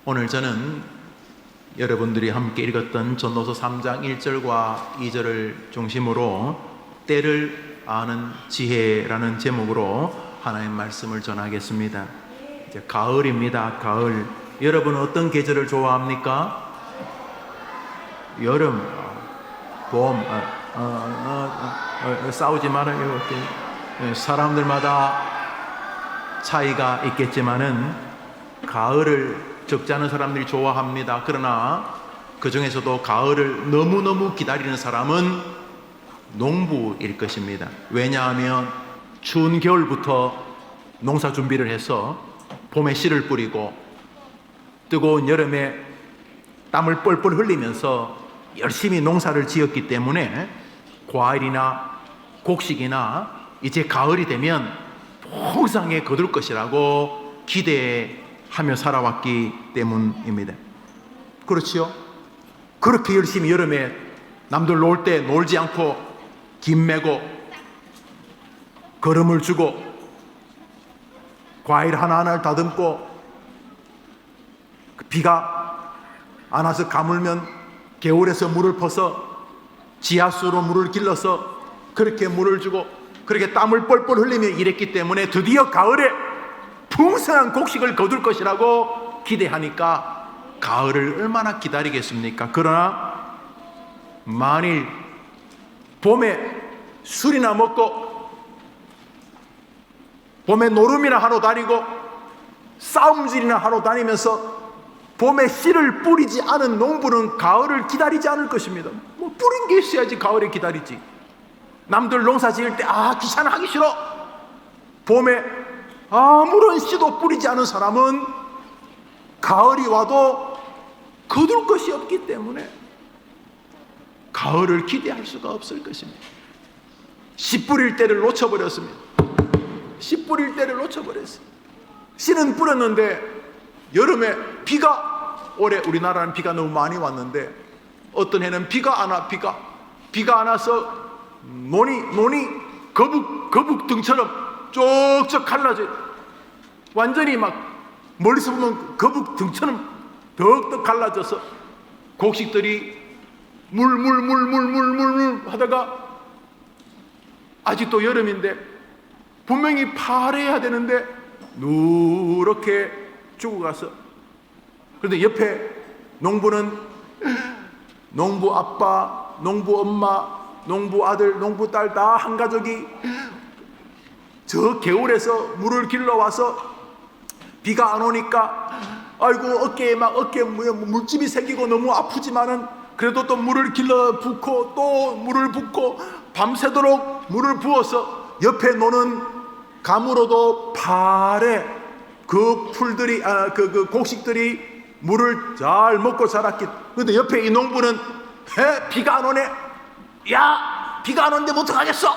오늘 저는 여러분들이 함께 읽었던 전도서 3장 1절과 2절을 중심으로 때를 아는 지혜라는 제목으로 하나님 말씀을 전하겠습니다. 이제 가을입니다. 가을. 여러분 어떤 계절을 좋아합니까? 여름, 봄, 싸우지 말아요. 사람들마다 차이가 있겠지만은 가을을 적지 않은 사람들이 좋아합니다. 그러나 그 중에서도 가을을 너무너무 기다리는 사람은 농부일 것입니다. 왜냐하면 추운 겨울부터 농사 준비를 해서 봄에 씨를 뿌리고 뜨거운 여름에 땀을 뻘뻘 흘리면서 열심히 농사를 지었기 때문에 과일이나 곡식이나 이제 가을이 되면 풍성하게 거둘 것이라고 기대하며 살아왔기 때문입니다. 그렇지요? 그렇게 열심히 여름에 남들 놀 때 놀지 않고 김 메고 거름을 주고 과일 하나하나를 다듬고 비가 안 와서 가물면 겨울에서 물을 퍼서 지하수로 물을 길러서 그렇게 물을 주고 그렇게 땀을 뻘뻘 흘리며 일했기 때문에 드디어 가을에 풍성한 곡식을 거둘 것이라고 기대하니까 가을을 얼마나 기다리겠습니까? 그러나 만일 봄에 술이나 먹고 봄에 노름이나 하러 다니고 싸움질이나 하러 다니면서 봄에 씨를 뿌리지 않은 농부는 가을을 기다리지 않을 것입니다. 뭐 뿌린 게 있어야지 가을에 기다리지. 남들 농사 지을 때 귀찮아 하기 싫어. 봄에 아무런 씨도 뿌리지 않은 사람은 가을이 와도 거둘 것이 없기 때문에 가을을 기대할 수가 없을 것입니다. 씨 뿌릴 때를 놓쳐버렸습니다. 씨 뿌릴 때를 놓쳐버렸어요. 씨는 뿌렸는데 여름에 올해 우리나라는 비가 너무 많이 왔는데 어떤 해는 비가 안 와. 비가 안 와서 논이 거북 등처럼 쪽쪽 갈라져. 완전히 막 멀리서 보면 거북 등처럼 더욱더 갈라져서 곡식들이 물 하다가 아직도 여름인데 분명히 파래야 되는데 누렇게 죽어가서, 그런데 옆에 농부는 농부 아빠, 농부 엄마, 농부 아들, 농부 딸 다 한 가족이 저 겨울에서 물을 길러와서 비가 안 오니까 아이고 어깨에 물집이 생기고 너무 아프지만은 그래도 또 물을 길러 붓고 또 물을 붓고 밤새도록 물을 부어서 옆에 노는 가물어도 파래 그 풀들이 그 곡식들이 물을 잘 먹고 자랐기. 그런데 옆에 이 농부는 비가 안 오네. 야, 비가 안 오는데 뭐 어떡하겠어?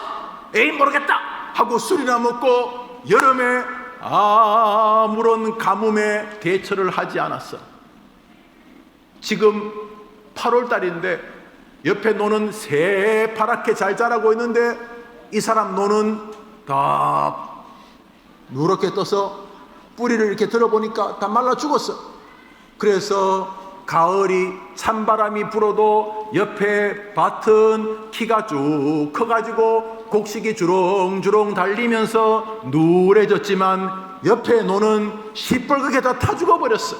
에이 모르겠다 하고 술이나 먹고 여름에 아무런 가뭄에 대처를 하지 않았어. 지금 8월달인데 옆에 노는 새파랗게 잘 자라고 있는데 이 사람 노는 다 누렇게 떠서 뿌리를 이렇게 들어보니까 다 말라 죽었어. 그래서 가을이 찬바람이 불어도 옆에 밭은 키가 쭉 커가지고 곡식이 주렁주렁 달리면서 누래졌지만 옆에 노는 시뻘겋게 다 타 죽어버렸어.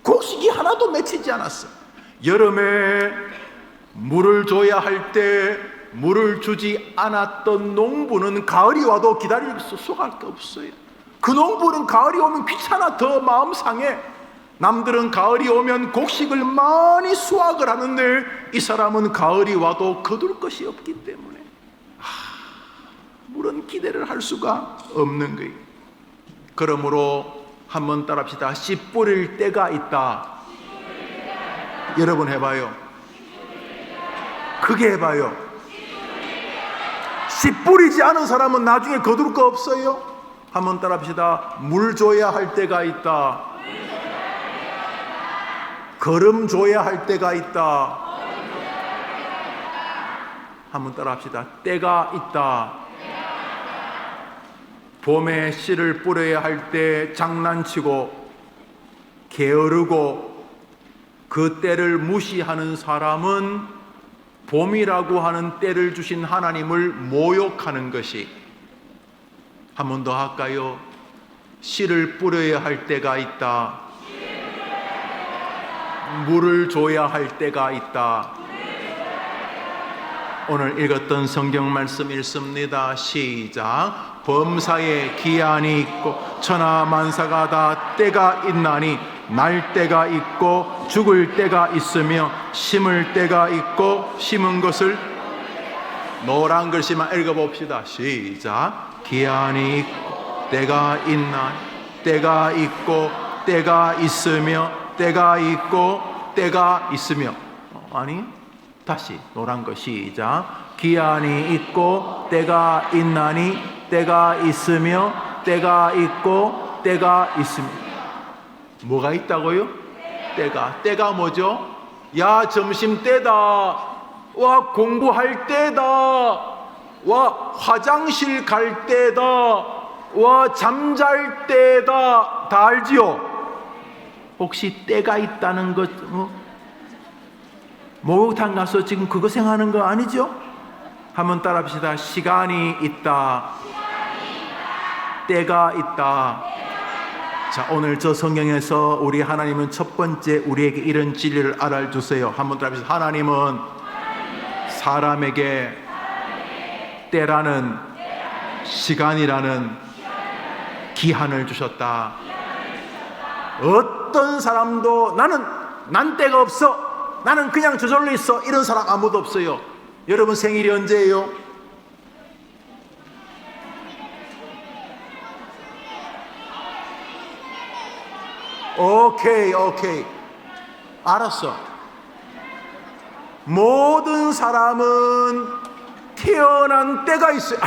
곡식이 하나도 맺히지 않았어. 여름에 물을 줘야 할 때 물을 주지 않았던 농부는 가을이 와도 기다릴 수가 없어요. 그 농부는 가을이 오면 귀찮아 더 마음 상해. 남들은 가을이 오면 곡식을 많이 수확을 하는데 이 사람은 가을이 와도 거둘 것이 없기 때문에 물은 기대를 할 수가 없는 거예요. 그러므로 한번 따라합시다. 씨 뿌릴 때가 있다. 여러분 해봐요. 크게 해봐요. 씨 뿌리지 않은 사람은 나중에 거둘 거 없어요. 한번 따라합시다. 물 줘야 할 때가 있다. 거름 줘야 할 때가 있다. 한번 따라합시다. 때가 있다. 봄에 씨를 뿌려야 할 때 장난치고 게으르고 그 때를 무시하는 사람은 봄이라고 하는 때를 주신 하나님을 모욕하는 것이, 한 번 더 할까요? 씨를 뿌려야 할 때가 있다. 물을 줘야 할 때가 있다. 오늘 읽었던 성경 말씀 읽습니다. 시작. 범사에 기한이 있고 천하 만사가 다 때가 있나니 날 때가 있고 죽을 때가 있으며 심을 때가 있고 심은 것을, 노란 글씨만 읽어봅시다. 시작. 기한이 있고 때가 있나니, 때가 있고 때가 있으며 때가 있고 때가 있으며, 아니 다시 노란 거 시작. 기한이 있고 때가 있나니 때가 있으며 때가 있고 때가 있으며. 뭐가 있다고요? 때가 뭐죠? 야, 점심 때다. 와, 공부할 때다. 와, 화장실 갈 때다. 와, 잠잘 때다. 다 알지요? 혹시 때가 있다는 것, 목욕탕 가서 지금 그거 생각하는 거 아니죠? 한번 따라합시다. 시간이 있다. 때가 있다. 자, 오늘 저 성경에서 우리 하나님은 첫 번째 우리에게 이런 진리를 알아주세요. 한번 따라합시다. 하나님은 사람에게 때라는, 시간이라는 기한을 주셨다. 어떤 사람도 난 때가 없어, 나는 그냥 저절로 있어, 이런 사람 아무도 없어요. 여러분 생일이 언제예요? 오케이 알았어. 모든 사람은 태어난 때가 있어요.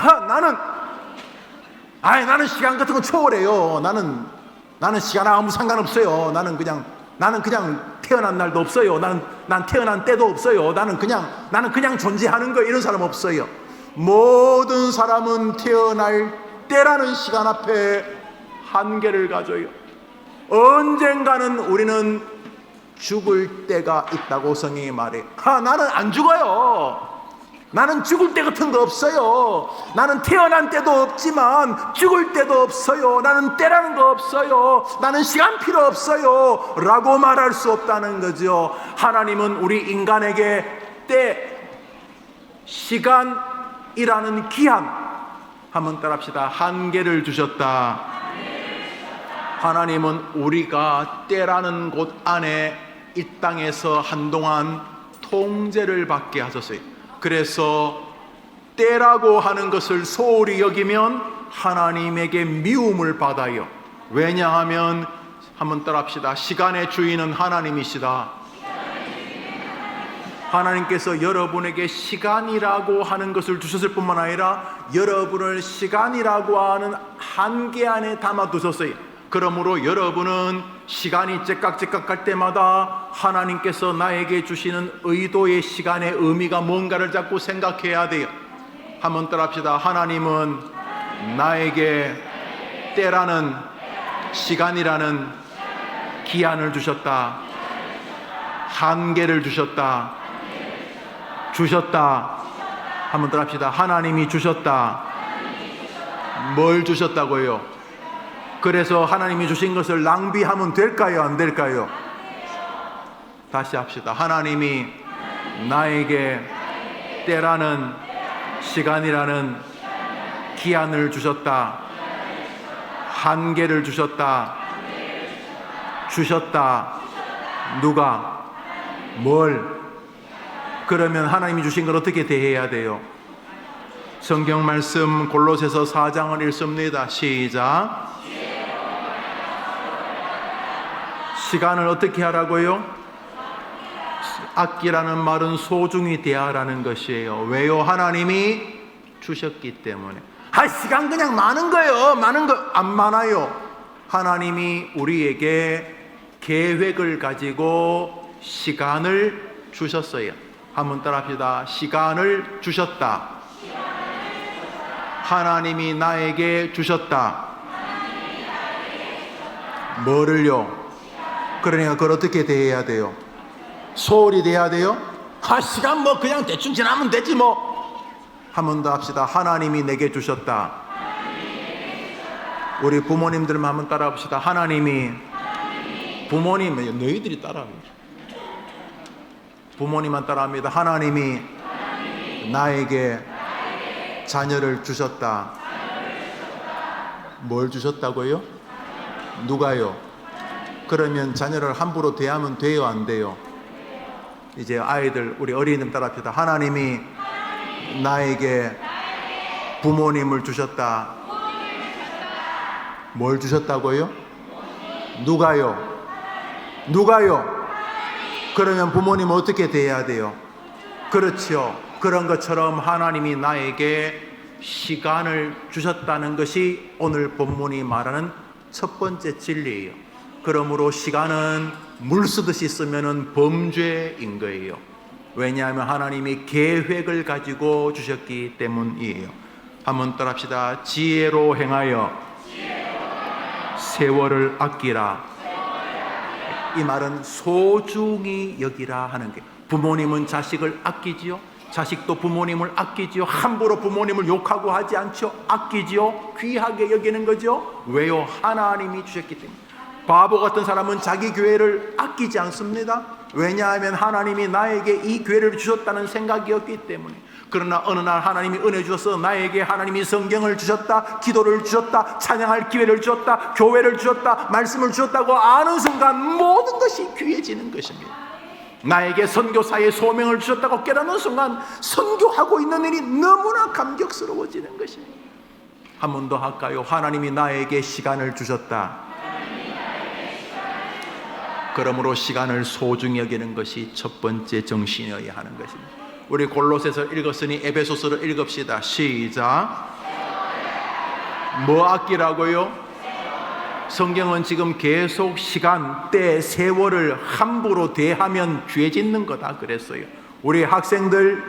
나는 시간 같은 거 초월해요. 나는 시간 아무 상관없어요. 나는 그냥 태어난 날도 없어요. 난 태어난 때도 없어요. 나는 그냥 존재하는 거, 이런 사람 없어요. 모든 사람은 태어날 때라는 시간 앞에 한계를 가져요. 언젠가는 우리는 죽을 때가 있다고 성경이 말해요. 나는 안 죽어요. 나는 죽을 때 같은 거 없어요. 나는 태어난 때도 없지만 죽을 때도 없어요. 나는 때라는 거 없어요. 나는 시간 필요 없어요 라고 말할 수 없다는 거죠. 하나님은 우리 인간에게 때, 시간이라는 기한, 한번 따라합시다. 한계를 주셨다. 하나님은 우리가 때라는 곳 안에 이 땅에서 한동안 통제를 받게 하셨어요. 그래서 때라고 하는 것을 소홀히 여기면 하나님에게 미움을 받아요. 왜냐하면, 한번 따라합시다. 시간의 주인은 하나님이시다. 하나님께서 여러분에게 시간이라고 하는 것을 주셨을 뿐만 아니라 여러분을 시간이라고 하는 한계 안에 담아두셨어요. 그러므로 여러분은 시간이 째깍째깍 갈 때마다 하나님께서 나에게 주시는 의도의 시간의 의미가 뭔가를 자꾸 생각해야 돼요. 한번 따라합시다. 하나님은 나에게 때라는, 시간이라는 기한을 주셨다. 한계를 주셨다. 한번 따라합시다. 하나님이 주셨다. 뭘 주셨다고요? 그래서 하나님이 주신 것을 낭비하면 될까요? 안 될까요? 다시 합시다. 하나님이 나에게 때라는, 시간이라는 기한을 주셨다. 한계를 주셨다. 누가? 뭘? 그러면 하나님이 주신 걸 어떻게 대해야 돼요? 성경 말씀 골로새서 4장을 읽습니다. 시작. 시간을 어떻게 하라고요? 아끼라는 말은 소중히 대하라는 것이에요. 왜요? 하나님이 주셨기 때문에. 시간 그냥 많은 거예요. 많은 거 안 많아요. 하나님이 우리에게 계획을 가지고 시간을 주셨어요. 한번 따라합시다. 시간을 주셨다. 하나님이 나에게 주셨다. 뭐를요? 그러니까 그걸 어떻게 대해야 돼요? 소홀히 대해야 돼요? 시간 뭐 그냥 대충 지나면 되지 뭐. 한 번 더 합시다. 하나님이 내게 주셨다. 우리 부모님들만 한번 따라 봅시다. 하나님이 부모님, 너희들이 따라합니다. 부모님만 따라합니다. 하나님이 나에게 자녀를 주셨다. 뭘 주셨다고요? 누가요? 그러면 자녀를 함부로 대하면 돼요, 안 돼요? 이제 아이들, 우리 어린이들 따라합시다. 하나님이 나에게 부모님을 주셨다. 뭘 주셨다고요? 누가요? 누가요? 그러면 부모님은 어떻게 대해야 돼요? 그렇죠. 그런 것처럼 하나님이 나에게 시간을 주셨다는 것이 오늘 본문이 말하는 첫 번째 진리예요. 그러므로 시간은 물 쓰듯이 쓰면 범죄인 거예요. 왜냐하면 하나님이 계획을 가지고 주셨기 때문이에요. 한번 따라합시다. 지혜로 행하여 세월을 아끼라. 이 말은 소중히 여기라 하는 게, 부모님은 자식을 아끼지요. 자식도 부모님을 아끼지요. 함부로 부모님을 욕하고 하지 않죠. 아끼지요. 귀하게 여기는 거죠. 왜요? 하나님이 주셨기 때문에. 바보 같은 사람은 자기 교회를 아끼지 않습니다. 왜냐하면 하나님이 나에게 이 교회를 주셨다는 생각이었기 때문에. 그러나 어느 날 하나님이 은혜 주셔서 나에게 하나님이 성경을 주셨다, 기도를 주셨다, 찬양할 기회를 주셨다, 교회를 주셨다, 말씀을 주셨다고 아는 순간 모든 것이 귀해지는 것입니다. 나에게 선교사의 소명을 주셨다고 깨닫는 순간 선교하고 있는 일이 너무나 감격스러워지는 것입니다. 한 번 더 할까요? 하나님이 나에게 시간을 주셨다. 그러므로 시간을 소중히 여기는 것이 첫 번째 정신이어야 하는 것입니다. 우리 골로새서 읽었으니 에베소서를 읽읍시다. 시작. 뭐 아끼라고요? 성경은 지금 계속 시간, 때, 세월을 함부로 대하면 죄 짓는 거다 그랬어요. 우리 학생들,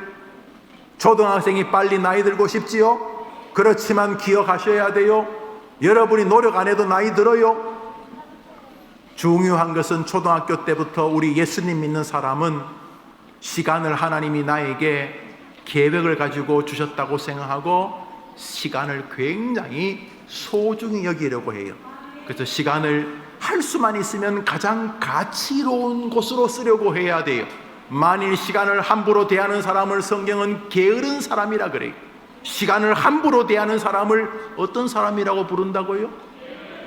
초등학생이 빨리 나이 들고 싶지요? 그렇지만 기억하셔야 돼요. 여러분이 노력 안 해도 나이 들어요. 중요한 것은 초등학교 때부터 우리 예수님 믿는 사람은 시간을 하나님이 나에게 계획을 가지고 주셨다고 생각하고 시간을 굉장히 소중히 여기려고 해요. 그래서 시간을 할 수만 있으면 가장 가치로운 곳으로 쓰려고 해야 돼요. 만일 시간을 함부로 대하는 사람을 성경은 게으른 사람이라 그래요. 시간을 함부로 대하는 사람을 어떤 사람이라고 부른다고요?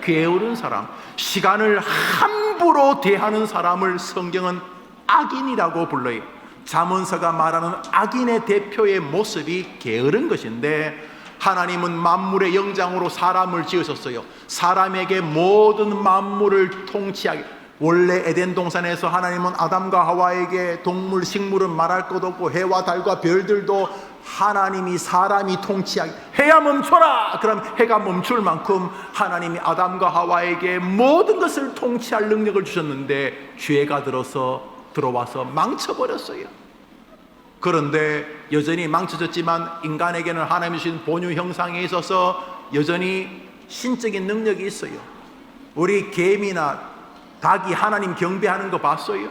게으른 사람. 시간을 함부로 대하는 사람을 성경은 악인이라고 불러요. 잠언서가 말하는 악인의 대표의 모습이 게으른 것인데, 하나님은 만물의 영장으로 사람을 지으셨어요. 사람에게 모든 만물을 통치하게. 원래 에덴 동산에서 하나님은 아담과 하와에게 동물, 식물은 말할 것 없고 해와 달과 별들도 하나님이 사람이 통치하게. 해야 멈춰라! 그럼 해가 멈출 만큼 하나님이 아담과 하와에게 모든 것을 통치할 능력을 주셨는데 죄가 들어와서 망쳐버렸어요. 그런데 여전히 망쳐졌지만 인간에게는 하나님이 주신 본유 형상에 있어서 여전히 신적인 능력이 있어요. 우리 개미나 닭이 하나님 경배하는 거 봤어요?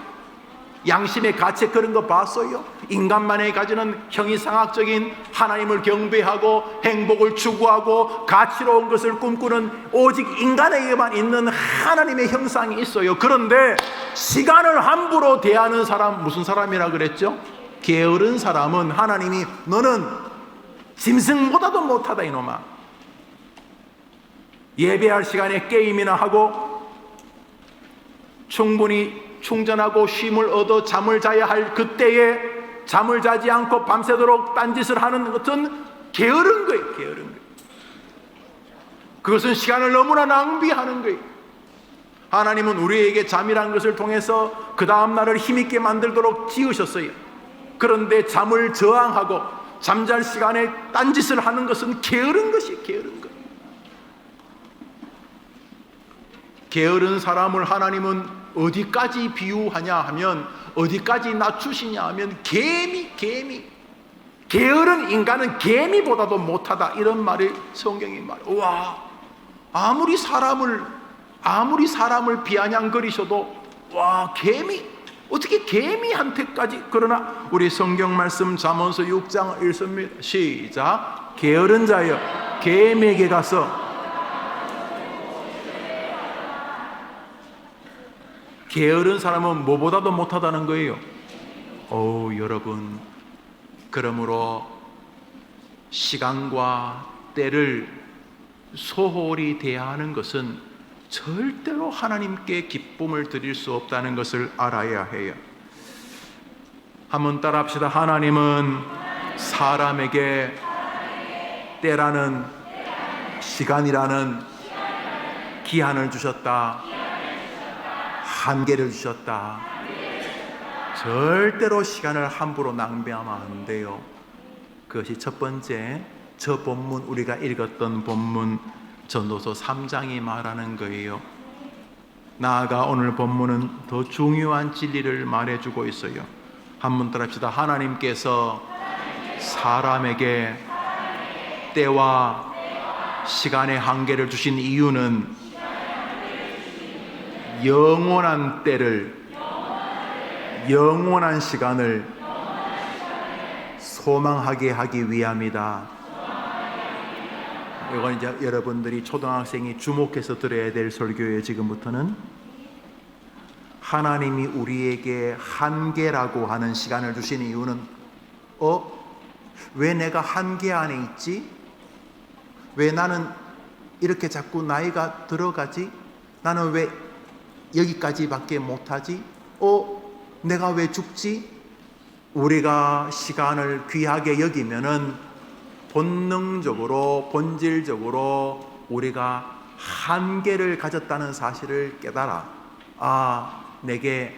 양심의 가책 그런 거 봤어요? 인간만이 가지는 형이상학적인 하나님을 경배하고 행복을 추구하고 가치로운 것을 꿈꾸는 오직 인간에게만 있는 하나님의 형상이 있어요. 그런데 시간을 함부로 대하는 사람, 무슨 사람이라 그랬죠? 게으른 사람은 하나님이 너는 짐승보다도 못하다 이놈아. 예배할 시간에 게임이나 하고 충분히 충전하고 쉼을 얻어 잠을 자야 할 그때에 잠을 자지 않고 밤새도록 딴짓을 하는 것은 게으른 거예요. 게으른 거예요. 그것은 시간을 너무나 낭비하는 거예요. 하나님은 우리에게 잠이란 것을 통해서 그 다음 날을 힘있게 만들도록 지으셨어요. 그런데 잠을 저항하고 잠잘 시간에 딴짓을 하는 것은 게으른 것이 게으른 거예요. 게으른 사람을 하나님은 어디까지 비유하냐 하면, 어디까지 낮추시냐 하면 개미. 게으른 인간은 개미보다도 못하다, 이런 말이 성경이 말해요. 와, 아무리 사람을 비아냥거리셔도 와, 개미? 어떻게 개미한테까지? 그러나 우리 성경 말씀 잠언서 6장 읽습니다. 시작. 게으른 자여, 개미에게 가서. 게으른 사람은 뭐보다도 못하다는 거예요. 여러분, 그러므로 시간과 때를 소홀히 대하는 것은 절대로 하나님께 기쁨을 드릴 수 없다는 것을 알아야 해요. 한번 따라합시다. 하나님은 사람에게 때라는, 시간이라는 기한을 주셨다. 한계를 주셨다. 절대로 시간을 함부로 낭비하면 안 돼요. 그것이 첫 번째, 저 본문, 우리가 읽었던 본문 전도서 3장이 말하는 거예요. 나아가 오늘 본문은 더 중요한 진리를 말해주고 있어요. 한번 따라합시다. 하나님께서 사람에게 때와 시간의 한계를 주신 이유는 영원한 때를, 영원한 시간을 소망하게 하기 위함이다. 이건 이제 여러분들이 초등학생이 주목해서 들어야 될 설교예요. 지금부터는 하나님이 우리에게 한계라고 하는 시간을 주신 이유는 왜 내가 한계 안에 있지? 왜 나는 이렇게 자꾸 나이가 들어가지? 나는 왜 여기까지밖에 못하지? 내가 왜 죽지? 우리가 시간을 귀하게 여기면은 본능적으로, 본질적으로 우리가 한계를 가졌다는 사실을 깨달아. 내게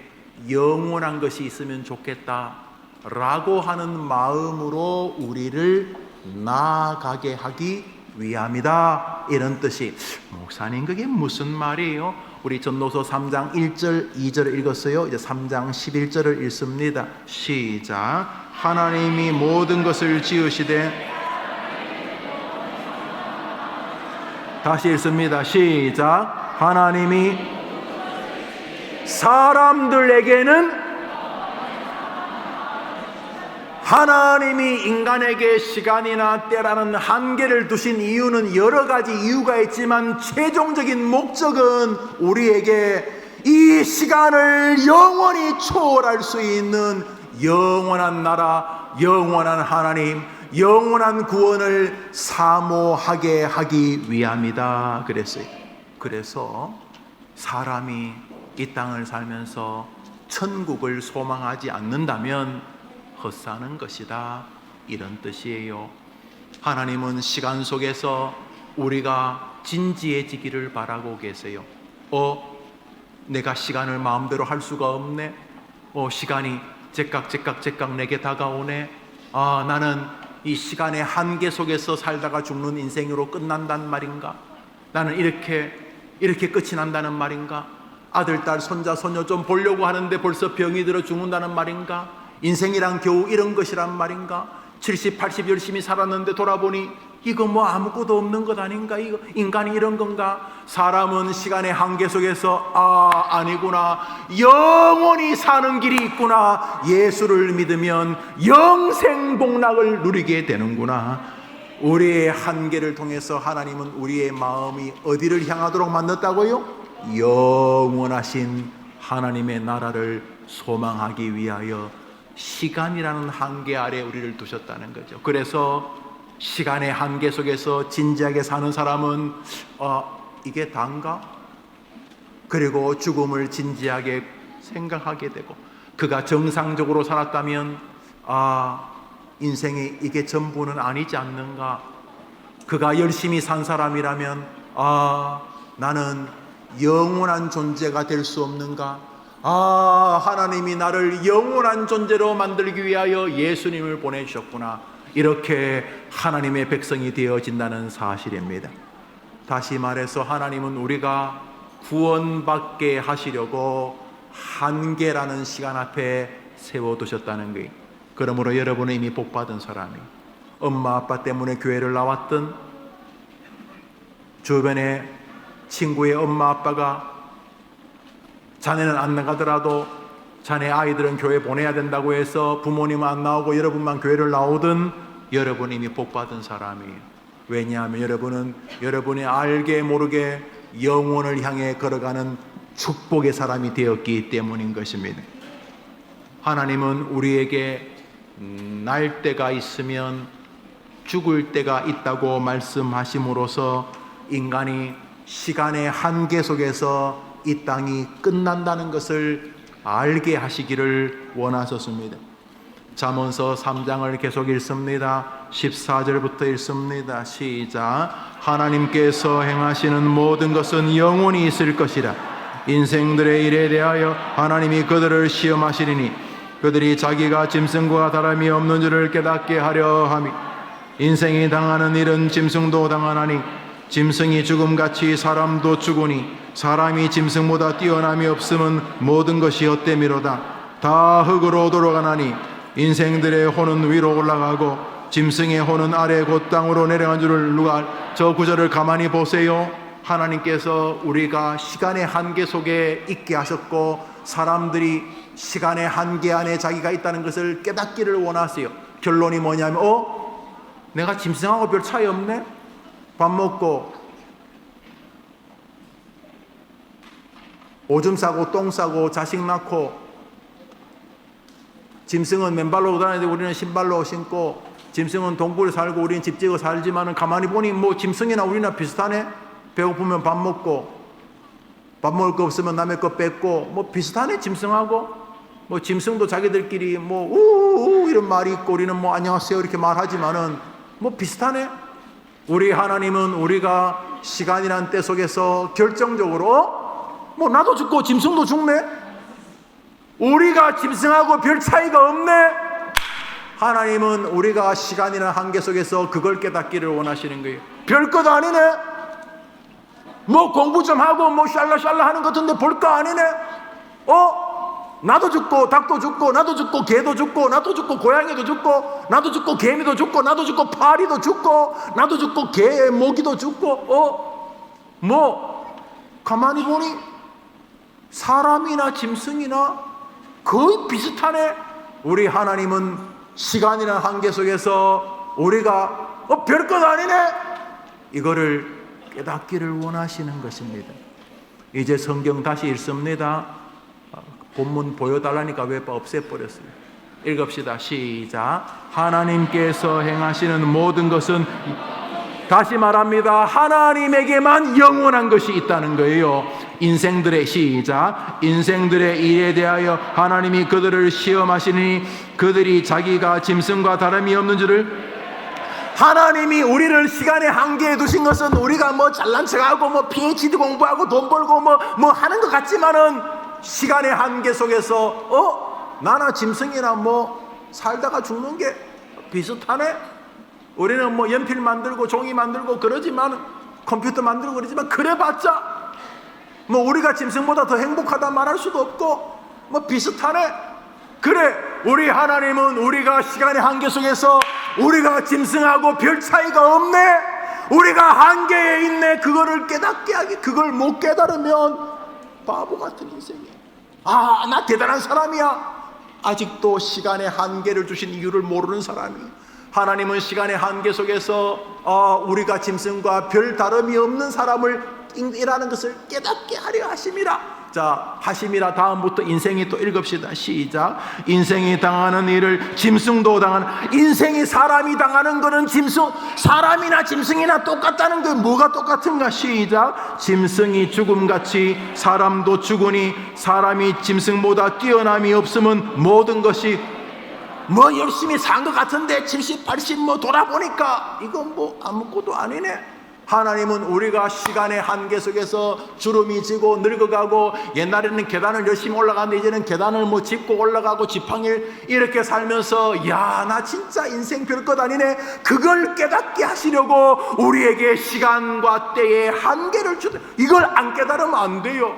영원한 것이 있으면 좋겠다 라고 하는 마음으로 우리를 나아가게 하기 위함이다, 이런 뜻이. 목사님, 그게 무슨 말이에요? 우리 전도서 3장 1절 2절을 읽었어요. 이제 3장 11절을 읽습니다. 시작. 하나님이 모든 것을 지으시되, 다시 읽습니다. 시작. 하나님이 사람들에게는, 하나님이 인간에게 시간이나 때라는 한계를 두신 이유는 여러 가지 이유가 있지만 최종적인 목적은 우리에게 이 시간을 영원히 초월할 수 있는 영원한 나라, 영원한 하나님, 영원한 구원을 사모하게 하기 위함이다 그랬어요. 그래서 사람이 이 땅을 살면서 천국을 소망하지 않는다면 헛사는 것이다, 이런 뜻이에요. 하나님은 시간 속에서 우리가 진지해지기를 바라고 계세요. 내가 시간을 마음대로 할 수가 없네. 시간이 제깍제깍 내게 다가오네. 나는 이 시간의 한계 속에서 살다가 죽는 인생으로 끝난단 말인가? 나는 이렇게 끝이 난다는 말인가? 아들, 딸, 손자, 손녀 좀 보려고 하는데 벌써 병이 들어 죽는다는 말인가? 인생이란 겨우 이런 것이란 말인가? 70, 80 열심히 살았는데 돌아보니 이거 뭐 아무것도 없는 것 아닌가? 이거 인간이 이런 건가? 사람은 시간의 한계 속에서 아니구나, 영원히 사는 길이 있구나, 예수를 믿으면 영생 복락을 누리게 되는구나. 우리의 한계를 통해서 하나님은 우리의 마음이 어디를 향하도록 만들었다고요? 영원하신 하나님의 나라를 소망하기 위하여 시간이라는 한계 아래 우리를 두셨다는 거죠. 그래서 시간의 한계 속에서 진지하게 사는 사람은 이게 단가? 그리고 죽음을 진지하게 생각하게 되고, 그가 정상적으로 살았다면 인생이 이게 전부는 아니지 않는가? 그가 열심히 산 사람이라면 나는 영원한 존재가 될 수 없는가? 하나님이 나를 영원한 존재로 만들기 위하여 예수님을 보내주셨구나. 이렇게 하나님의 백성이 되어진다는 사실입니다. 다시 말해서 하나님은 우리가 구원받게 하시려고 한계라는 시간 앞에 세워두셨다는 거예요. 그러므로 여러분은 이미 복받은 사람이, 엄마 아빠 때문에 교회를 나왔던, 주변에 친구의 엄마 아빠가 자네는 안 나가더라도 자네 아이들은 교회 보내야 된다고 해서 부모님은 안 나오고 여러분만 교회를 나오든 여러분 이미 복받은 사람이에요. 왜냐하면 여러분은 여러분이 알게 모르게 영원을 향해 걸어가는 축복의 사람이 되었기 때문인 것입니다. 하나님은 우리에게 날 때가 있으면 죽을 때가 있다고 말씀하심으로써 인간이 시간의 한계 속에서 이 땅이 끝난다는 것을 알게 하시기를 원하셨습니다. 잠언서 3장을 계속 읽습니다. 14절부터 읽습니다. 시작. 하나님께서 행하시는 모든 것은 영원히 있을 것이라. 인생들의 일에 대하여 하나님이 그들을 시험하시리니 그들이 자기가 짐승과 다름이 없는 줄을 깨닫게 하려 함이. 인생이 당하는 일은 짐승도 당하나니 짐승이 죽음같이 사람도 죽으니 사람이 짐승보다 뛰어남이 없음은 모든 것이 헛됨이로다. 다 흙으로 돌아가나니 인생들의 혼은 위로 올라가고 짐승의 혼은 아래 곧 땅으로 내려간 줄을 누가 저 구절을 가만히 보세요. 하나님께서 우리가 시간의 한계 속에 있게 하셨고 사람들이 시간의 한계 안에 자기가 있다는 것을 깨닫기를 원하세요. 결론이 뭐냐면 내가 짐승하고 별 차이 없네? 밥 먹고 오줌 싸고 똥 싸고 자식 낳고 짐승은 맨발로 다니는데 우리는 신발로 신고 짐승은 동굴에 살고 우리는 집 지어 살지만은 가만히 보니 뭐 짐승이나 우리나 비슷하네. 배고프면 밥 먹고 밥 먹을 거 없으면 남의 거 뺏고 뭐 비슷하네. 짐승하고 뭐 짐승도 자기들끼리 뭐 우우 이런 말이 있고 우리는 뭐 안녕하세요 이렇게 말하지만은 뭐 비슷하네. 우리 하나님은 우리가 시간이란 때 속에서 결정적으로 뭐 나도 죽고 짐승도 죽네. 우리가 짐승하고 별 차이가 없네. 하나님은 우리가 시간이라는 한계 속에서 그걸 깨닫기를 원하시는 거예요. 별것 아니네. 뭐 공부 좀 하고 뭐 샬라샬라 하는 것 같은데 볼 거 아니네. 나도 죽고 닭도 죽고 나도 죽고 개도 죽고 나도 죽고 고양이도 죽고 나도 죽고 개미도 죽고 나도 죽고 파리도 죽고 나도 죽고 개 모기도 죽고 뭐 가만히 보니 사람이나 짐승이나 거의 비슷하네. 우리 하나님은 시간이나 한계 속에서 우리가 별것 아니네 이거를 깨닫기를 원하시는 것입니다. 이제 성경 다시 읽습니다. 본문 보여달라니까 왜 없애버렸어요. 읽읍시다. 시작. 하나님께서 행하시는 모든 것은 다시 말합니다. 하나님에게만 영원한 것이 있다는 거예요. 인생들의 시작. 인생들의 일에 대하여 하나님이 그들을 시험하시니 그들이 자기가 짐승과 다름이 없는 줄을. 하나님이 우리를 시간의 한계에 두신 것은 우리가 뭐 잘난 척하고 뭐 PhD 공부하고 돈 벌고 뭐 하는 것 같지만은 시간의 한계 속에서 나나 짐승이나 뭐 살다가 죽는 게 비슷하네. 우리는 뭐 연필 만들고 종이 만들고 그러지만 컴퓨터 만들고 그러지만 그래봤자 뭐 우리가 짐승보다 더 행복하다 말할 수도 없고 뭐 비슷하네. 그래 우리 하나님은 우리가 시간의 한계 속에서 우리가 짐승하고 별 차이가 없네. 우리가 한계에 있네. 그거를 깨닫게 하기. 그걸 못 깨달으면 바보 같은 인생이야. 나 대단한 사람이야. 아직도 시간의 한계를 주신 이유를 모르는 사람이야. 하나님은 시간의 한계 속에서 우리가 짐승과 별 다름이 없는 사람을 이라는 것을 깨닫게 하려 하심이라. 자, 하심이라 다음부터 인생이 또 읽읍시다. 시작. 인생이 당하는 일을 짐승도 당하는. 인생이 사람이 당하는 거는 사람이나 짐승이나 똑같다는 거. 뭐가 똑같은가? 시작. 짐승이 죽음같이 사람도 죽으니 사람이 짐승보다 뛰어남이 없으면 모든 것이 뭐 열심히 산 것 같은데 70, 80 뭐 돌아보니까 이건 뭐 아무것도 아니네. 하나님은 우리가 시간의 한계 속에서 주름이 지고 늙어가고 옛날에는 계단을 열심히 올라가는데 이제는 계단을 뭐 짚고 올라가고 지팡이를 이렇게 살면서 야, 나 진짜 인생 별것 아니네. 그걸 깨닫게 하시려고 우리에게 시간과 때의 한계를 주다. 이걸 안 깨달으면 안 돼요.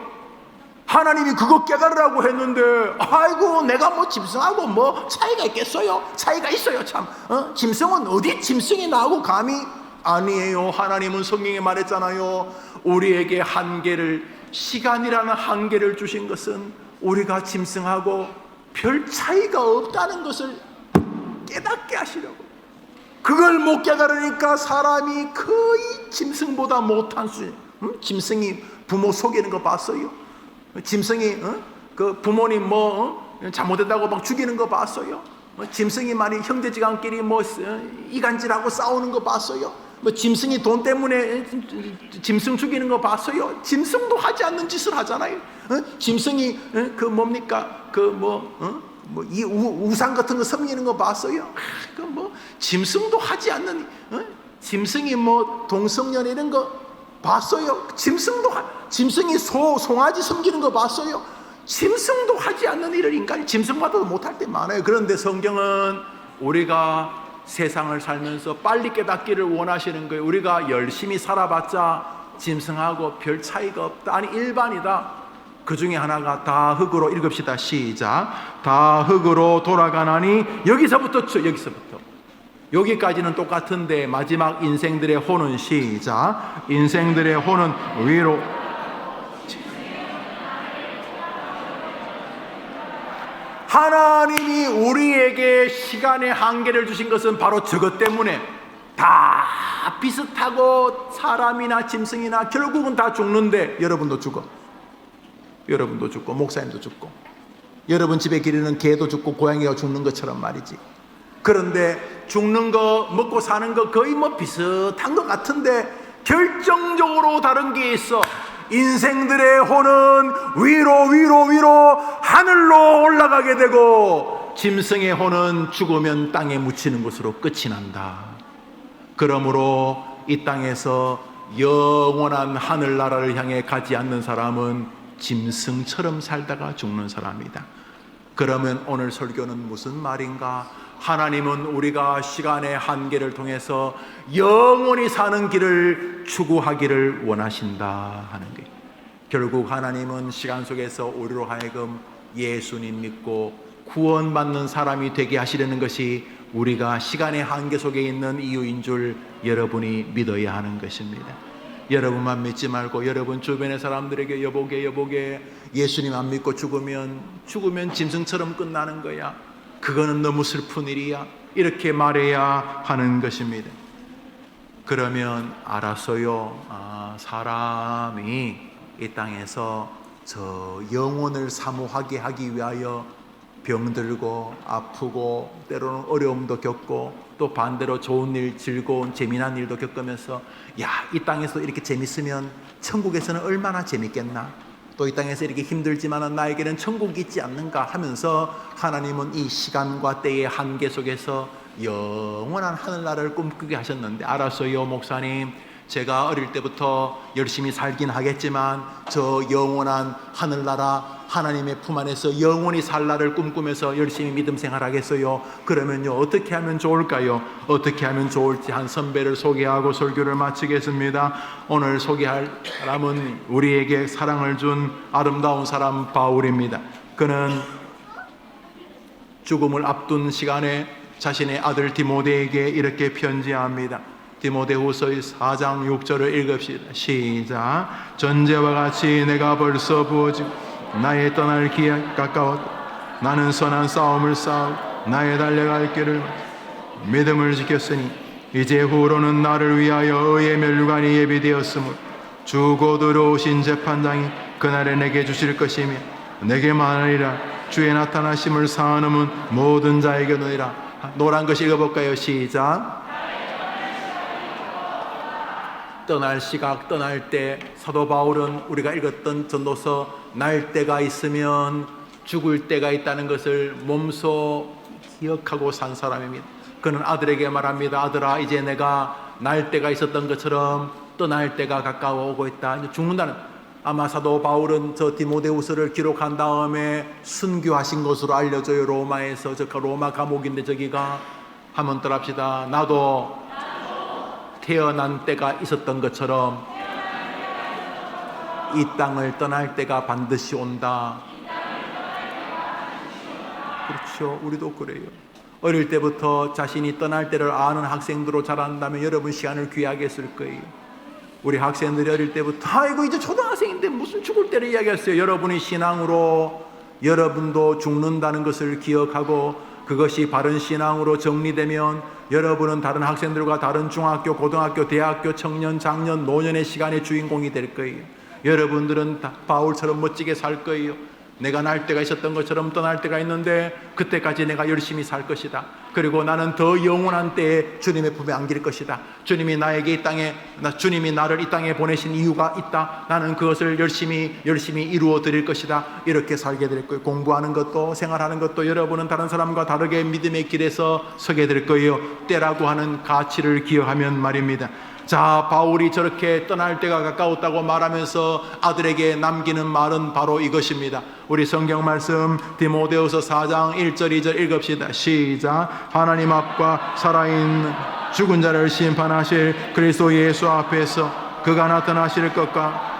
하나님이 그거 깨달으라고 했는데 아이고 내가 뭐 짐승하고 뭐 차이가 있겠어요? 차이가 있어요 참. 짐승은 어디 짐승이 나하고 감히. 아니에요. 하나님은 성경에 말했잖아요. 우리에게 한계를 시간이라는 한계를 주신 것은 우리가 짐승하고 별 차이가 없다는 것을 깨닫게 하시려고. 그걸 못 깨달으니까 사람이 거의 짐승보다 못한 수준. 짐승이 부모 속이는 거 봤어요? 짐승이 그 부모님 잘못했다고 막 죽이는 거 봤어요? 짐승이 말이 형제지간끼리 이간질하고 싸우는 거 봤어요? 짐승이 돈 때문에 짐승 죽이는 거 봤어요? 짐승도 하지 않는 짓을 하잖아요. 짐승이 이 우상 같은 거 섬기는 거 봤어요? 짐승도 하지 않는, 짐승이 동성연 이런 거 봤어요? 짐승이 송아지 섬기는 거 봤어요? 짐승도 하지 않는 일을 인간이 짐승보다도 못할 때 많아요. 그런데 성경은 우리가 세상을 살면서 빨리 깨닫기를 원하시는 거예요. 우리가 열심히 살아봤자 짐승하고 별 차이가 없다. 아니 일반이다. 그 중에 하나가 다 흙으로, 읽읍시다. 시작. 다 흙으로 돌아가나니, 여기서부터 여기까지는 똑같은데 마지막 인생들의 혼은, 시작. 인생들의 혼은 위로. 하나님이 우리에게 시간의 한계를 주신 것은 바로 저것 때문에. 다 비슷하고 사람이나 짐승이나 결국은 다 죽는데, 여러분도 죽어. 여러분도 죽고 목사님도 죽고 여러분 집에 기르는 개도 죽고 고양이가 죽는 것처럼 말이지. 그런데 죽는 거 먹고 사는 거 거의 비슷한 것 같은데 결정적으로 다른 게 있어. 인생들의 혼은 위로 하늘로 올라가게 되고, 짐승의 혼은 죽으면 땅에 묻히는 것으로 끝이 난다. 그러므로 이 땅에서 영원한 하늘나라를 향해 가지 않는 사람은 짐승처럼 살다가 죽는 사람이다. 그러면 오늘 설교는 무슨 말인가? 하나님은 우리가 시간의 한계를 통해서 영원히 사는 길을 추구하기를 원하신다 하는 거예요. 결국 하나님은 시간 속에서 우리로 하여금 예수님 믿고 구원받는 사람이 되게 하시려는 것이 우리가 시간의 한계 속에 있는 이유인 줄 여러분이 믿어야 하는 것입니다. 여러분만 믿지 말고 여러분 주변의 사람들에게 여보게 예수님 안 믿고 죽으면 짐승처럼 끝나는 거야. 그거는 너무 슬픈 일이야. 이렇게 말해야 하는 것입니다. 그러면 알았어요. 사람이 이 땅에서 저 영혼을 사모하게 하기 위하여 병들고 아프고 때로는 어려움도 겪고 또 반대로 좋은 일, 즐거운 재미난 일도 겪으면서 이 땅에서 이렇게 재밌으면 천국에서는 얼마나 재밌겠나, 또 이 땅에서 이렇게 힘들지만 나에게는 천국이 있지 않는가 하면서 하나님은 이 시간과 때의 한계 속에서 영원한 하늘나라를 꿈꾸게 하셨는데, 알았어요 목사님, 제가 어릴 때부터 열심히 살긴 하겠지만 저 영원한 하늘나라 하나님의 품 안에서 영원히 살 날을 꿈꾸면서 열심히 믿음 생활하겠어요. 그러면요 어떻게 하면 좋을까요? 어떻게 하면 좋을지 한 선배를 소개하고 설교를 마치겠습니다. 오늘 소개할 사람은 우리에게 사랑을 준 아름다운 사람 바울입니다. 그는 죽음을 앞둔 시간에 자신의 아들 디모데에게 이렇게 편지합니다. 디모데후서 4장 6절을 읽읍시다. 시작. 전제와 같이 내가 벌써 부어지고 나의 떠날 기약 가까웠다. 나는 선한 싸움을 싸우고 나의 달려갈 길을 믿음을 지켰으니 이제 후로는 나를 위하여 의의 멸관이 예비되었으므로 주 곧 들어오신 재판장이 그날에 내게 주실 것이며 내게 말하리라. 주의 나타나심을 사하는 모든 자에게 노리라. 노란 것이 읽어볼까요? 시작. 떠날 시각, 떠날 때, 사도 바울은 우리가 읽었던 전도서 날 때가 있으면 죽을 때가 있다는 것을 몸소 기억하고 산 사람입니다. 그는 아들에게 말합니다. 아들아, 이제 내가 날 때가 있었던 것처럼 떠날 때가 가까워 오고 있다. 이제 죽는다는, 아마 사도 바울은 저 디모데후서를 기록한 다음에 순교하신 것으로 알려져요. 로마에서, 로마 감옥인데 저기가, 한번 따라합시다. 나도 태어난 때가 있었던 것처럼 이 땅을 떠날 때가 반드시 온다. 그렇죠. 우리도 그래요. 어릴 때부터 자신이 떠날 때를 아는 학생들로 자란다면 여러분 시간을 귀하게 쓸 거예요. 우리 학생들이 어릴 때부터 아이고 이제 초등학생 고등학생인데 무슨 죽을 때를 이야기했어요. 여러분이 신앙으로 여러분도 죽는다는 것을 기억하고 그것이 바른 신앙으로 정리되면 여러분은 다른 학생들과 다른 중학교, 고등학교, 대학교, 청년, 장년, 노년의 시간의 주인공이 될 거예요. 여러분들은 바울처럼 멋지게 살 거예요. 내가 날 때가 있었던 것처럼 떠날 때가 있는데 그때까지 내가 열심히 살 것이다. 그리고 나는 더 영원한 때에 주님의 품에 안길 것이다. 주님이 나를 이 땅에 보내신 이유가 있다. 나는 그것을 열심히 이루어 드릴 것이다. 이렇게 살게 될 거예요. 공부하는 것도 생활하는 것도 여러분은 다른 사람과 다르게 믿음의 길에서 서게 될 거예요. 때라고 하는 가치를 기억하면 말입니다. 자, 바울이 저렇게 떠날 때가 가까웠다고 말하면서 아들에게 남기는 말은 바로 이것입니다. 우리 성경 말씀 디모데후서 4장 1절 2절 읽읍시다. 시작. 하나님 앞과 살아있는 죽은 자를 심판하실 그리스도 예수 앞에서 그가 나타나실 것과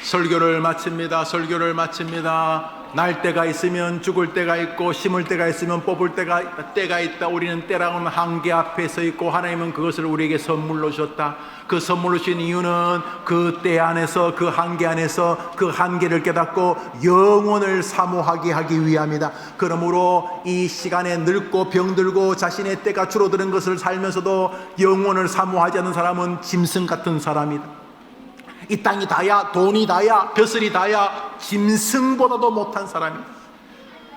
설교를 마칩니다. 날 때가 있으면 죽을 때가 있고 심을 때가 있으면 뽑을 때가 있다. 우리는 때라고는 한계 앞에 서 있고 하나님은 그것을 우리에게 선물로 주셨다. 그 선물로 주신 이유는 그 때 안에서 그 한계 안에서 그 한계를 깨닫고 영혼을 사모하게 하기 위함이다. 그러므로 이 시간에 늙고 병들고 자신의 때가 줄어드는 것을 살면서도 영혼을 사모하지 않는 사람은 짐승 같은 사람이다. 이 땅이 다야, 돈이 다야, 벼슬이 다야, 짐승보다도 못한 사람이다.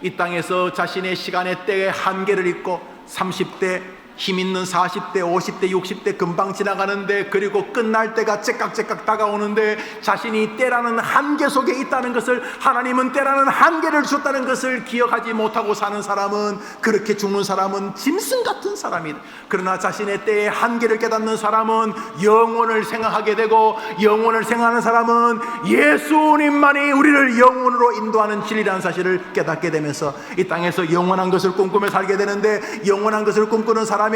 이 땅에서 자신의 시간의 때에 한계를 잊고 30대 힘있는 40대, 50대, 60대 금방 지나가는데 그리고 끝날 때가 째깍째깍 다가오는데 자신이 때라는 한계 속에 있다는 것을, 하나님은 때라는 한계를 주셨다는 것을 기억하지 못하고 사는 사람은, 그렇게 죽는 사람은 짐승 같은 사람이다. 그러나 자신의 때의 한계를 깨닫는 사람은 영혼을 생각하게 되고, 영혼을 생각하는 사람은 예수님만이 우리를 영혼으로 인도하는 진리라는 사실을 깨닫게 되면서 이 땅에서 영원한 것을 꿈꾸며 살게 되는데, 영원한 것을 꿈꾸는 사람의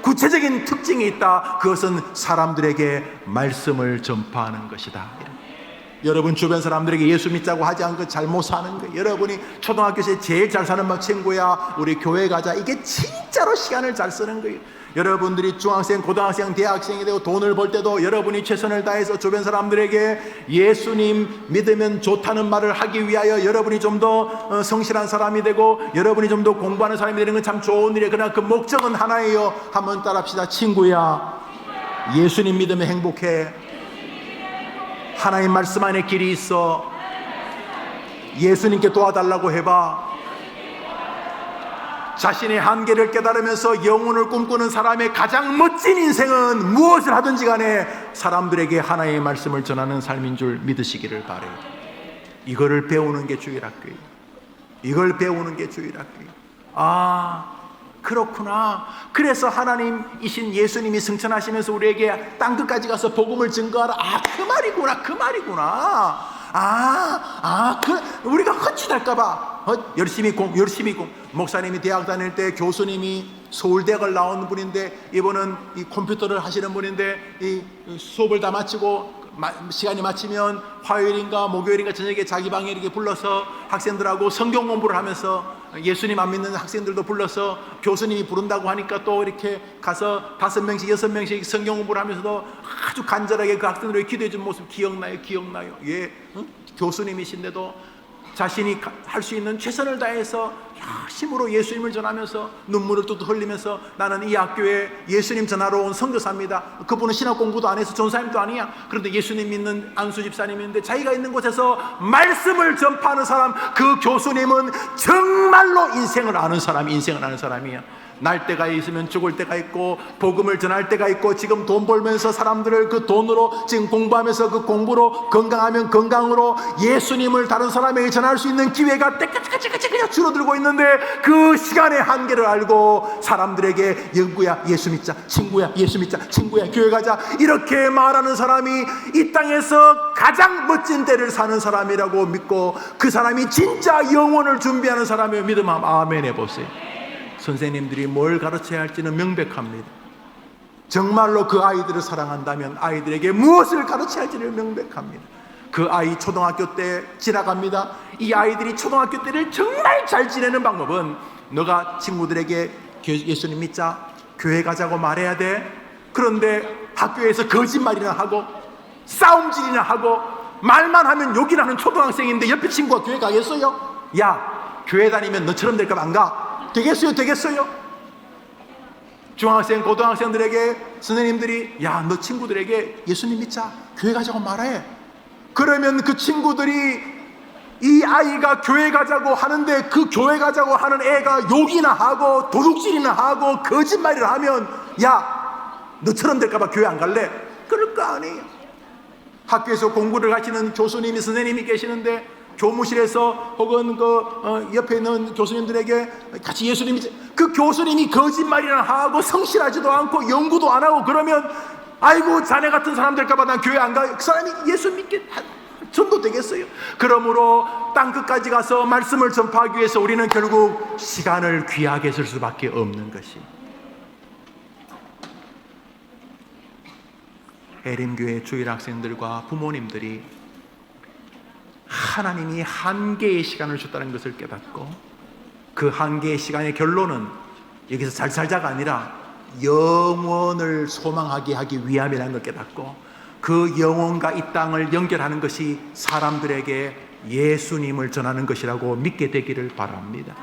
구체적인 특징이 있다. 그것은 사람들에게 말씀을 전파하는 것이다. 여러분 주변 사람들에게 예수 믿자고 하지 않고 잘못 사는 거예요. 여러분이 초등학교에서 제일 잘 사는 막 친구야, 우리 교회 가자, 이게 진짜로 시간을 잘 쓰는 거예요. 여러분들이 중학생, 고등학생, 대학생이 되고 돈을 벌 때도 여러분이 최선을 다해서 주변 사람들에게 예수님 믿으면 좋다는 말을 하기 위하여 여러분이 좀 더 성실한 사람이 되고 여러분이 좀 더 공부하는 사람이 되는 건 참 좋은 일이에요. 그러나 그 목적은 하나예요. 한번 따라합시다. 친구야, 예수님 믿으면 행복해. 하나님 말씀 안에 길이 있어. 예수님께 도와달라고 해봐. 자신의 한계를 깨달으면서 영혼을 꿈꾸는 사람의 가장 멋진 인생은 무엇을 하든지 간에 사람들에게 하나님의 말씀을 전하는 삶인 줄 믿으시기를 바라요. 이거를 배우는 게 주일학교예요. 이걸 배우는 게 주일학교예요. 아, 그렇구나. 그래서 하나님이신 예수님이 승천하시면서 우리에게 땅끝까지 가서 복음을 증거하라. 아, 그 말이구나. 우리가 헛짓할까봐 열심히 목사님이 대학 다닐 때 교수님이 서울대학을 나온 분인데, 이분은 이 컴퓨터를 하시는 분인데, 이 수업을 다 마치고 시간이 마치면 화요일인가 목요일인가 저녁에 자기 방에 이렇게 불러서 학생들하고 성경 공부를 하면서, 예수님 안 믿는 학생들도 불러서 교수님이 부른다고 하니까 또 이렇게 가서 5명씩 6명씩 성경 공부를 하면서도 아주 간절하게 그 학생들에게 기도해 준 모습 기억나요? 예, 교수님이신데도 자신이 할 수 있는 최선을 다해서 힘으로 예수님을 전하면서 눈물을 뚝뚝 흘리면서, 나는 이 학교에 예수님 전하러 온 선교사입니다. 그분은 신학 공부도 안 해서 전사님도 아니야. 그런데 예수님 믿는 안수 집사님인데 자기가 있는 곳에서 말씀을 전파하는 사람, 그 교수님은 정말로 인생을 아는 사람이야. 날 때가 있으면 죽을 때가 있고, 복음을 전할 때가 있고, 지금 돈 벌면서 사람들을 그 돈으로, 지금 공부하면서 그 공부로, 건강하면 건강으로 예수님을 다른 사람에게 전할 수 있는 기회가 때까지 그냥 줄어들고 있는데, 그 시간의 한계를 알고 사람들에게 영구야 예수 믿자, 친구야 예수 믿자, 친구야 교회 가자, 이렇게 말하는 사람이 이 땅에서 가장 멋진 때를 사는 사람이라고 믿고, 그 사람이 진짜 영혼을 준비하는 사람이라고 믿으면 아멘 해보세요. 선생님들이 뭘 가르쳐야 할지는 명백합니다. 정말로 그 아이들을 사랑한다면 아이들에게 무엇을 가르쳐야 할지를 명백합니다. 그 아이 초등학교 때 지나갑니다. 이 아이들이 초등학교 때를 정말 잘 지내는 방법은, 너가 친구들에게 예수님 믿자, 교회 가자고 말해야 돼. 그런데 학교에서 거짓말이나 하고 싸움질이나 하고 말만 하면 욕이나 하는 초등학생인데 옆에 친구가 교회 가겠어요? 야, 교회 다니면 너처럼 될까 봐 안 가? 되겠어요? 되겠어요? 중학생, 고등학생들에게 선생님들이 야, 너 친구들에게 예수님 믿자, 교회 가자고 말해. 그러면 그 친구들이 이 아이가 교회 가자고 하는데 그 교회 가자고 하는 애가 욕이나 하고 도둑질이나 하고 거짓말이나 하면 야, 너처럼 될까봐 교회 안 갈래? 그럴 거 아니에요. 학교에서 공부를 하시는 교수님이, 선생님이 계시는데 교무실에서 혹은 옆에 있는 교수님들에게 같이 예수님 믿지, 그 교수님이 거짓말이나 하고 성실하지도 않고 연구도 안 하고 그러면 아이고 자네 같은 사람 될까봐 난 교회 안 가. 그 사람이 예수 믿게 전도 되겠어요? 그러므로 땅끝까지 가서 말씀을 전파하기 위해서 우리는 결국 시간을 귀하게 쓸 수밖에 없는 것이. 에림교회 주일 학생들과 부모님들이 하나님이 한계의 시간을 줬다는 것을 깨닫고 그 한계의 시간의 결론은 여기서 잘 살자가 아니라 영원을 소망하게 하기 위함이라는 걸 깨닫고 그 영혼과 이 땅을 연결하는 것이 사람들에게 예수님을 전하는 것이라고 믿게 되기를 바랍니다.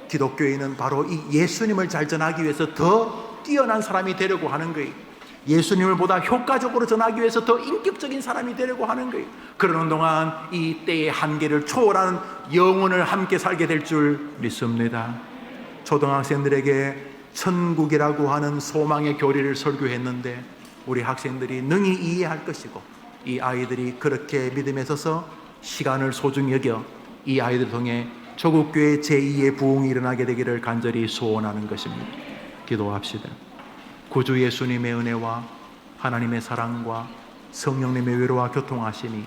기독교인은 바로 이 예수님을 잘 전하기 위해서 더 뛰어난 사람이 되려고 하는 거예요. 예수님을 보다 효과적으로 전하기 위해서 더 인격적인 사람이 되려고 하는 거예요. 그러는 동안 이 때의 한계를 초월하는 영혼을 함께 살게 될 줄 믿습니다. 초등학생들에게 천국이라고 하는 소망의 교리를 설교했는데 우리 학생들이 능히 이해할 것이고 이 아이들이 그렇게 믿음에 서서 시간을 소중히 여겨 이 아이들 통해 조국교회 제2의 부흥이 일어나게 되기를 간절히 소원하는 것입니다. 기도합시다. 구주 예수님의 은혜와 하나님의 사랑과 성령님의 위로와 교통하심이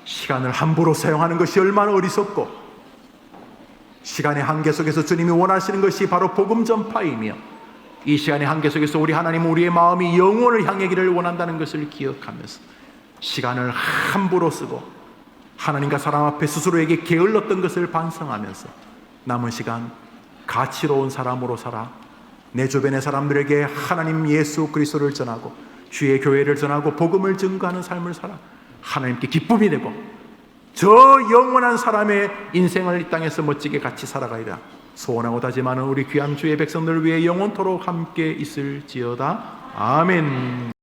시간을 함부로 사용하는 것이 얼마나 어리석고 시간의 한계 속에서 주님이 원하시는 것이 바로 복음 전파이며 이 시간의 한계 속에서 우리 하나님은 우리의 마음이 영혼을 향하기를 원한다는 것을 기억하면서 시간을 함부로 쓰고 하나님과 사람 앞에 스스로에게 게을렀던 것을 반성하면서 남은 시간 가치로운 사람으로 살아 내 주변의 사람들에게 하나님 예수 그리스도를 전하고 주의 교회를 전하고 복음을 증거하는 삶을 살아 하나님께 기쁨이 되고 저 영원한 사람의 인생을 이 땅에서 멋지게 같이 살아가리라 소원하고 다짐하는 우리 귀한 주의 백성들을 위해 영원토록 함께 있을지어다. 아멘.